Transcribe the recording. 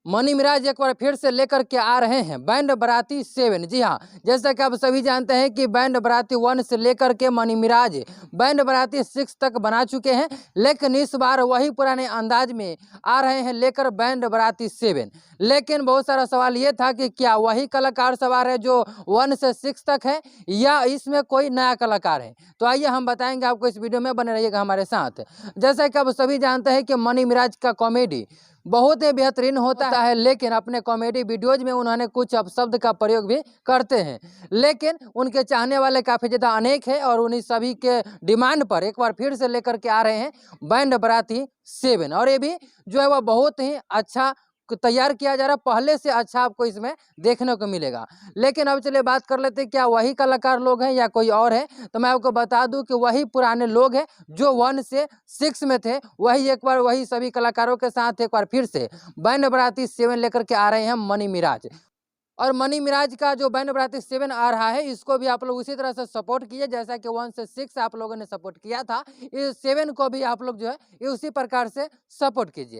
Money Miraj एक बार फिर से लेकर के आ रहे हैं बैंड बाराती 7। जी हाँ, जैसा कि आप सभी जानते हैं कि बैंड बाराती 1 से लेकर के मनी मिराज बैंड बाराती 6 तक बना चुके हैं, लेकिन इस बार वही पुराने अंदाज में आ रहे हैं लेकर बैंड बाराती 7। लेकिन बहुत सारा सवाल ये था कि क्या वही कलाकार सवार है जो 1 से 6 तक है या इसमें कोई नया कलाकार है। तो आइए हम बताएंगे आपको, इस वीडियो में बने रहिएगा हमारे साथ। जैसा कि आप सभी जानते हैं कि मनी मिराज का कॉमेडी बहुत ही बेहतरीन होता है, लेकिन अपने कॉमेडी वीडियोज में उन्होंने कुछ अपशब्द का प्रयोग भी करते हैं, लेकिन उनके चाहने वाले काफ़ी ज़्यादा अनेक है और उन्हीं सभी के डिमांड पर एक बार फिर से लेकर के आ रहे हैं बैंड बाराती 7। और ये भी जो है वह बहुत ही अच्छा तैयार किया जा रहा है, पहले से अच्छा आपको इसमें देखने को मिलेगा। लेकिन अब चलिए बात कर लेते हैं क्या वही कलाकार लोग हैं या कोई और है। तो मैं आपको बता दूं कि वही पुराने लोग हैं जो 1 से 6 में थे, वही एक बार वही सभी कलाकारों के साथ एक बार फिर से बैंड बाराती 7 लेकर के आ रहे हैं मनी मिराज। और मनी मिराज का जो बैंड बाराती 7 आ रहा है, इसको भी आप लोग उसी तरह से सपोर्ट कीजिए जैसा कि 1 से 6 आप लोगों ने सपोर्ट किया था। इस 7 को भी आप लोग जो है ये उसी प्रकार से सपोर्ट कीजिए।